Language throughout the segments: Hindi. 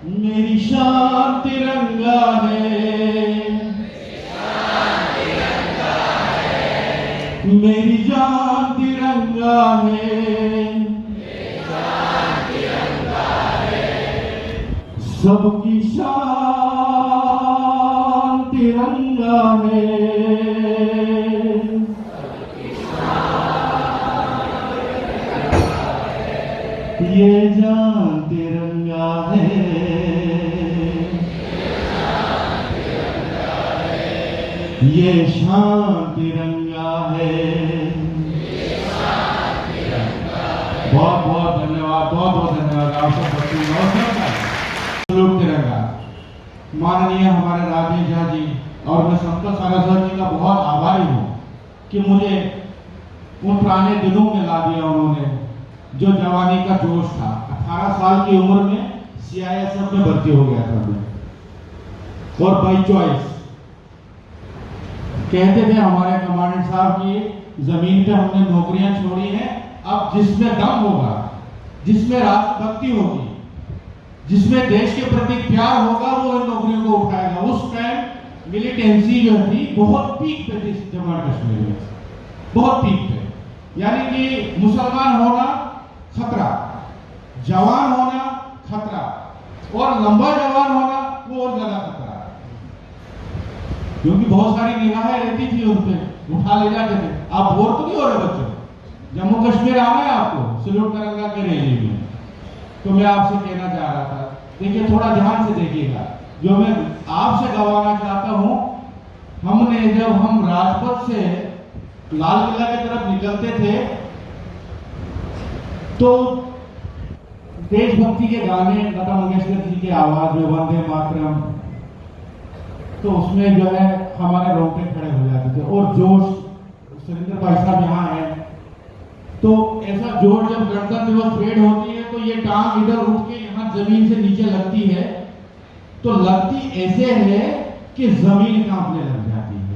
मेरी शान तिरंगा है, मेरी जान तिरंगा है, सबकी शान तिरंगा है। ये जान तिरंगा है, ये शान तिरंगा है। बहुत बहुत धन्यवाद, बहुत बहुत धन्यवाद आप सब बच्चों को। सलूट तिरंगा। माननीय हमारे राजेश झा जी और मैं संतोष सारास्वत जी का बहुत आभारी हूँ कि मुझे उन पुराने दिनों में ला दिया उन्होंने, जो जवानी का जोश था। 18 साल की उम्र में CISF में भर्ती हो गया था मैं, और बाई चॉइस। कहते थे हमारे कमांडेंट साहब की जमीन पे हमने नौकरियां छोड़ी हैं, अब जिसमें दम होगा, जिसमें राष्ट्रभक्ति होगी, जिसमें देश के प्रति प्यार होगा, वो इन नौकरियों को उठाएगा। उस टाइम मिलिटेंसी जो थी बहुत पीक पे थी जम्मू कश्मीर में, बहुत पीक पे। यानी कि मुसलमान होना खतरा, जवान होना खतरा, और लंबा जवान होना वो और ज्यादा खतरा, क्योंकि बहुत सारी निगाहें रहती थी उन पे, उठा ले जाते थे। आप बोर तो नहीं हो रहे बच्चों? जम्मू कश्मीर आना है आपको सलूट तिरंगा के रैली में। तो मैं आपसे कहना चाह रहा था, देखिए थोड़ा ध्यान से देखिएगा, जो मैं आपसे गवाना चाहता हूं। हमने जब हम राजपथ से लाल किला की तरफ निकलते थे तो देशभक्ति के गाने, लता मंगेशकर जी की आवाज में वंदे मातरम, तो उसमें जो है हमारे रोंगटे खड़े हो जाते थे। और जोश, सुरेंद्र भाई साहब यहाँ है, तो ऐसा जोश जब गणतंत्र दिवस परेड होती है तो ये टांग इधर उठ के यहाँ जमीन से नीचे लगती है, तो लगती ऐसे है कि जमीन कांपने लग जाती है।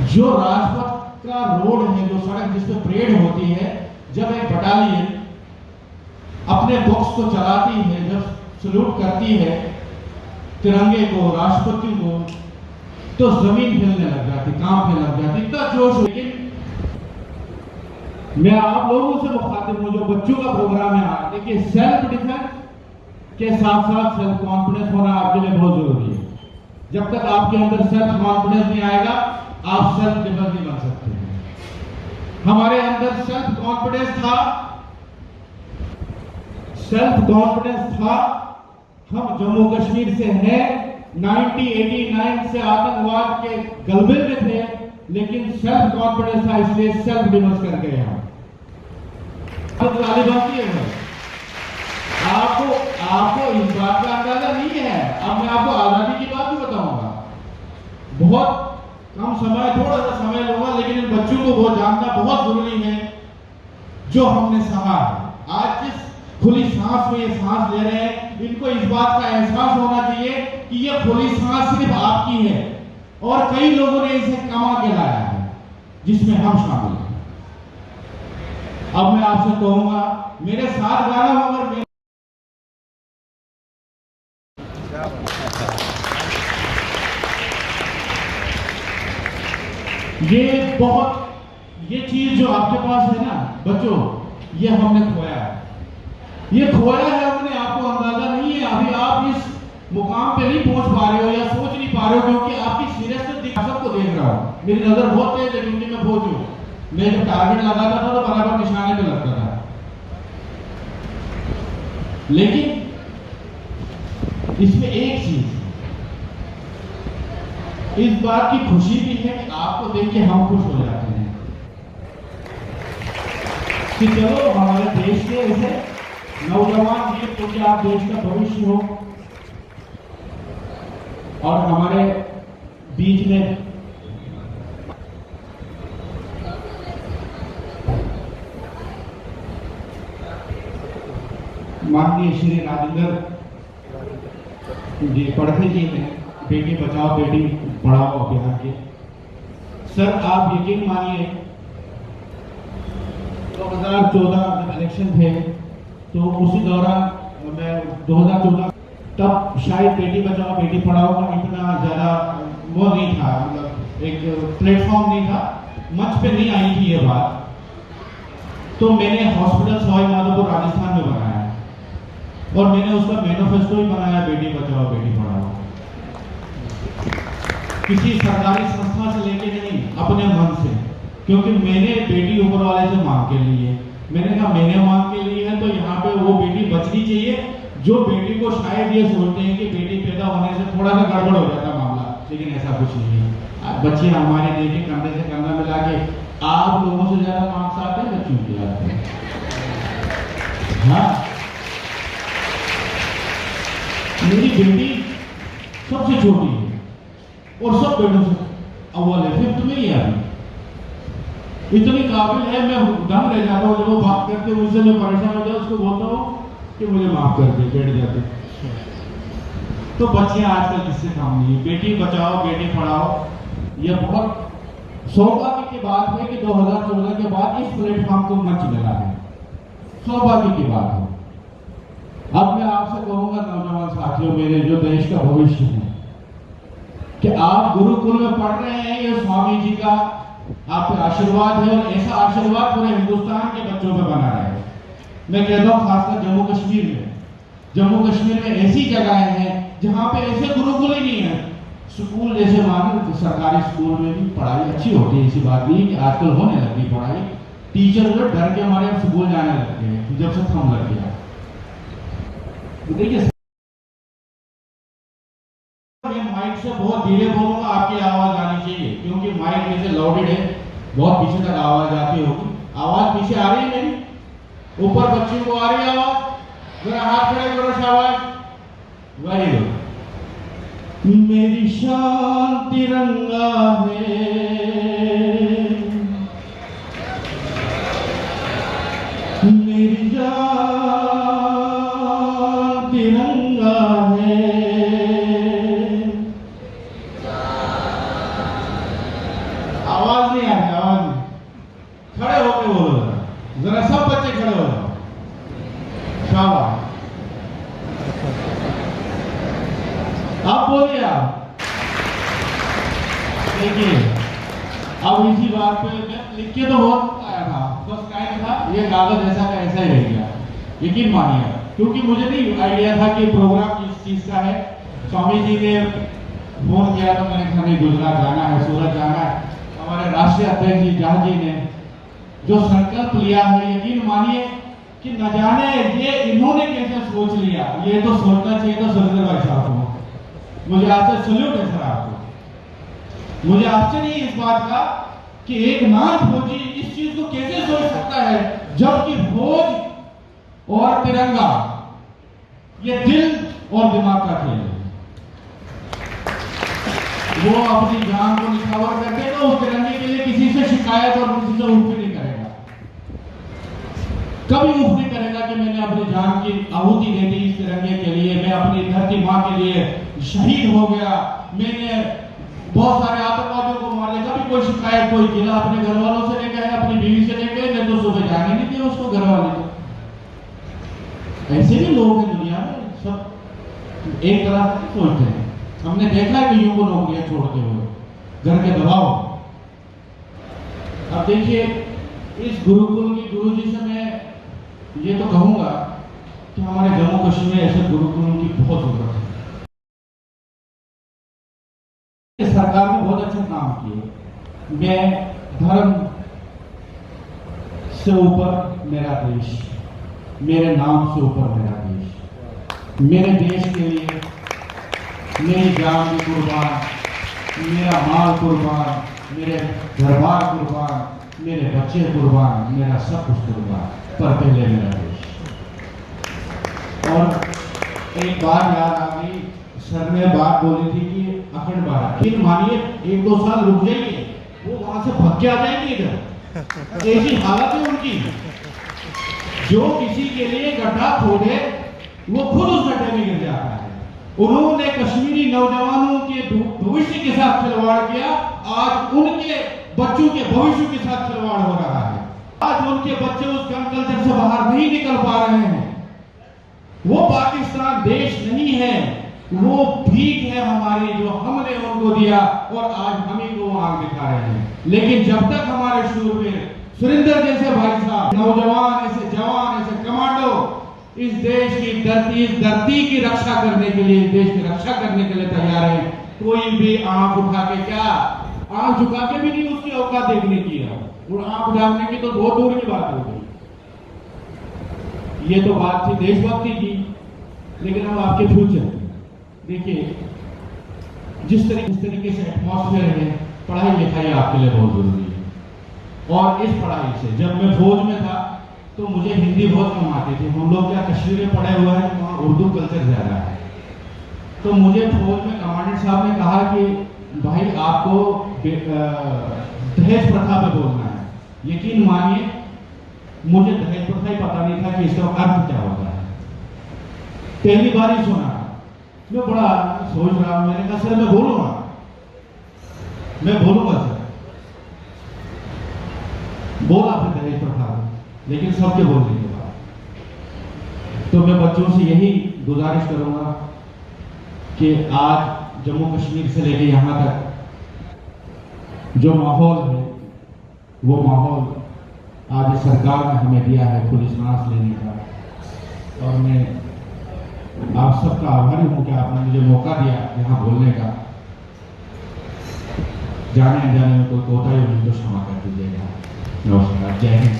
जो राजपथ का रोड है, जो सड़क जिस पे परेड होती है, जब एक बटालियन अपने बॉक्स को चलाती है, जब सलूट करती है तिरंगे को, राष्ट्रपति को, तो जमीन हिलने लग जाती, कांपने लग जाती, इतना जोश। लेकिन मैं आप लोगों से मुखातिब हूं जो बच्चों का प्रोग्राम है। देखिए सेल्फ डिफेंस के साथ साथ सेल्फ कॉन्फिडेंस होना आपके लिए बहुत जरूरी है। जब तक आपके अंदर सेल्फ कॉन्फिडेंस नहीं आएगा, आप सेल्फ डिफेंस नहीं बन सकते हैं। हमारे अंदर सेल्फ कॉन्फिडेंस था, हम जम्मू कश्मीर से हैं, 1989 से आतंकवाद के गलबे में थे, लेकिन सेल्फ कॉन्फिडेंस था, इसलिए सेल्फ डिफेंस कर गए हम। आपको इस बात का अंदाजा नहीं है। अब मैं आपको आजादी की बात भी बताऊंगा। बहुत कम समय, थोड़ा सा समय लूंगा, लेकिन इन बच्चों को वो जानना बहुत जरूरी है जो हमने सहा है। आज जिस खुली सांस में ये सांस ले रहे हैं, इनको इस बात का एहसास होना चाहिए कि ये खुली सांस सिर्फ आपकी है और कई लोगों ने इसे कमा के लाया है, जिसमें हम शामिल हैं। अब मैं आपसे कहूंगा, मेरे साथ गाना होगा। ये चीज जो आपके पास है ना बच्चों, ये हमने खोया है, ये खोया है हमने। आपको अंदाजा नहीं है, अभी आप इस मुकाम पे नहीं पहुंच पा रहे हो या सोच नहीं पा रहे हो, क्योंकि आपकी सीरियसनेस सबको देख रहा हूं। मेरी नजर बहुत तेज है, क्योंकि मैं फौजी हूं। मैं जब टारगेट लगाता था तो बराबर निशाने पे लगता था। लेकिन इसमें एक चीज, इस बात की खुशी भी है कि आपको देख के हम खुश हो जाते हैं कि चलो हमारे देश के ऐसे नौजवान हैं, क्योंकि आप देश का भविष्य हो। और हमारे बीच में माननीय श्री राजेंद्र जी पढ़ते जी हैं, बेटी बचाओ बेटी पढ़ाओ अभियान के। सर आप यकीन मानिए, 2014 जब इलेक्शन थे तो उसी दौरान मैं 2014 तब शायद बेटी बचाओ बेटी पढ़ाओ का इतना ज़्यादा वो नहीं था, मतलब एक प्लेटफॉर्म नहीं था, मंच पे नहीं आई थी ये बात। तो मैंने हॉस्पिटल सवाई माधोपुर राजस्थान में बनाया और मैंने उसका मैनिफेस्टो ही बनाया, बेटी बचाओ बेटी पढ़ाओ। किसी सरकारी संस्था से लेके नहीं, अपने मन से, क्योंकि मैंने बेटी ऊपर वाले से मांग के ली है। मैंने कहा मैंने मांग के ली है तो यहाँ पे वो बेटी बचनी चाहिए जो बेटी को शायद ये सोचते हैं कि बेटी पैदा होने से थोड़ा सा गड़बड़ हो जाता मामला, लेकिन ऐसा कुछ नहीं है। बच्चे हमारे देखे कंधे से कंधा मिला के आप लोगों से ज्यादा मार्क्स आते हैं बच्चों के आते हैं। हाँ, मेरी बेटी सबसे छोटी है और सब बेटों से अव्वल है, 5th में ही है अभी। इतनी काबिल है, मैं दम रह जाता हूँ जब वो बात करते हैं मुझसे, मैं परेशान हो जाता, उसको बोलता हूँ कि मुझे माफ कर दे, बैठ जाते। तो बच्चे आजकल किससे काम नहीं है। बेटी बचाओ बेटी पढ़ाओ, ये बहुत सौभाग्य की बात है कि 2014 के बाद इस प्लेटफॉर्म को मंच मिला है, सौभाग्य की बात है। अब मैं आपसे कहूंगा नौजवान साथियों, मेरे जो देश का भविष्य है, कि आप गुरुकुल में पढ़ रहे हैं, ये स्वामी जी का आप पे आशीर्वाद है और ऐसा आशीर्वाद पूरे हिंदुस्तान के बच्चों पे बना है। मैं कहता हूँ खासकर जम्मू कश्मीर में ऐसी जगहें हैं जहाँ पे ऐसे गुरुकुल ही नहीं है। स्कूल जैसे मानो सरकारी स्कूल में भी पढ़ाई अच्छी होती है, ऐसी बात नहीं कि आजकल होने लगी पढ़ाई। टीचर जो डर के हमारे स्कूल जाने लगते हैं जब से थम लग गया। देखिए माइक से बहुत धीरे बोलूंगा, आपकी आवाज आनी चाहिए क्योंकि माइक में से लाउडेड है, बहुत पीछे तक आवाज आती होगी। आवाज पीछे आ रही है मेरी, ऊपर बच्चों को आ रही है आवाज, जरा हाथ खड़े करो शाबाश, वेरी गुड। मेरी शान तिरंगा है, मेरी जान तिरंगा है। आवाज नहीं आ रही, आवाज नहीं, खड़े होके बोलो जरा, सब बच्चे खड़े हो जाओ, शाबाश। आप बोलिए, आप देखिए। अब इसी बात पे मैं लिख के तो बहुत आया था, बस क्या था ये कागज ऐसा का ऐसा ही रह गया, यकीन मानिए, क्योंकि मुझे नहीं आइडिया था कि प्रोग्राम किस चीज का है। स्वामी जी ने फोन किया तो मैंने कहा नहीं, गुजरात जाना है, सूरत जाना है। हमारे राष्ट्रीय अध्यक्ष जी जहाँ जी ने जो संकल्प लिया है, यकीन मानिए कि न जाने ये इन्होंने कैसे सोच लिया। ये तो सोचना चाहिए तो सुरेंद्र भाई साहब को, मुझे आपसे सल्यूट है सर आपको। मुझे आश्चर्य इस बात का कि एक नाम फौजी इस चीज को कैसे सोच सकता है, जबकि फौज और तिरंगा ये दिल और दिमाग का खेल है। वो अपनी जान को निछावर कर देगा उस तिरंगे के लिए, किसी से शिकायत और किसी से उफ नहीं करेगा, कभी उफ नहीं करेगा कि मैंने अपनी जान की आहुति दे दी इस तिरंगे के लिए, मैं अपनी धरती माँ के लिए शहीद हो गया, मैंने बहुत सारे आतंकवादियों को मार दिया। कभी कोई शिकायत कोई जिला अपने घर वालों से लेकर अपनी बीवी से लेकर, मैं तो सुबह जाने नहीं दिया उसको घर वाले को। ऐसे भी लोग हैं दुनिया में, सब एक तरह से सोचते हैं। हमने देखा है कईयों को नौकरियां छोड़ते हुए घर के दबाव। अब देखिए इस गुरुकुल की गुरुजी से मैं ये तो कहूंगा कि हमारे जम्मू कश्मीर में ऐसे गुरुकुल की बहुत जरूरत है। सरकार ने बहुत अच्छा काम किया। मैं धर्म से ऊपर मेरा देश, मेरे नाम से ऊपर मेरा देश, मेरे देश के लिए मेरी जान भी कुर्बान, मेरा माल कुर्बान, मेरे घरबार कुर्बान, मेरे बच्चे कुर्बान, मेरा सब कुछ कुर्बान, पर पहले मेरा देश। और एक बात याद आ गई, सर ने बात बोली थी कि अखंड भारत, लेकिन मानिए 1-2 साल रुक जाइए, वो वहां से भग के आ जाएंगे इधर। ऐसी हालत है उनकी, जो किसी के लिए गड्ढा खोदे वो खुद उस गड्ढे में गिर जाता है। उन्होंने कश्मीरी नौजवानों के भविष्य के साथ खिलवाड़ किया, आज उनके बच्चों के भविष्य के साथ खिलवाड़ हो रहा है। आज उनके बच्चे उस गन कल्चर से बाहर नहीं निकल पा रहे हैं। वो पाकिस्तान देश नहीं है, वो भीख है हमारी जो हमने उनको दिया और आज हम ही को आग दिखा रहे हैं। लेकिन जब तक हमारे शूरवीर सुरेंद्र जैसे भाई साहब, नौजवान, ऐसे जवान, ऐसे कमांडो इस देश की धरती, इस धरती की रक्षा करने के लिए, देश की रक्षा करने के लिए तैयार है, कोई भी आंख उठा के, क्या आंख झुका के भी नहीं उसकी औकात देखने की है, और आंख उठाने की तो बहुत दूर की बात हो गई। ये तो बात थी देशभक्ति की, लेकिन अब आपके फ्यूचर देखिए, जिस तरीके से एटमॉस्फेयर है, पढ़ाई लिखाई आपके लिए बहुत जरूरी है। और इस पढ़ाई से, जब मैं फौज में था तो मुझे हिंदी बहुत कम आती थी। हम लोग क्या कश्मीर में पढ़े हुए हैं, वहाँ उर्दू कल्चर ज्यादा है। तो मुझे फौज में कमांडेंट साहब ने कहा कि भाई आपको दहेज प्रथा पे बोलना है। यकीन मानिए, मुझे दहेज प्रथा ही पता नहीं था कि इसका अर्थ क्या होता है। पहली बार ही सुना, मैं बड़ा सोच रहा हूं, मैंने कहा सर मैं बोलूंगा सर। बोला फिर दहेज प्रथा, लेकिन सबके बोलने के बाद। तो मैं बच्चों से यही गुजारिश करूंगा कि आज जम्मू कश्मीर से लेकर यहां तक जो माहौल है, वो माहौल आज सरकार ने हमें दिया है खुली सांस लेने का। और मैं आप सबका आभारी हूं कि आपने मुझे मौका दिया यहाँ बोलने का। जाने अनजाने में कोई कोताही हुई तो क्षमा कर दीजिएगा। नमस्कार, जय हिंद।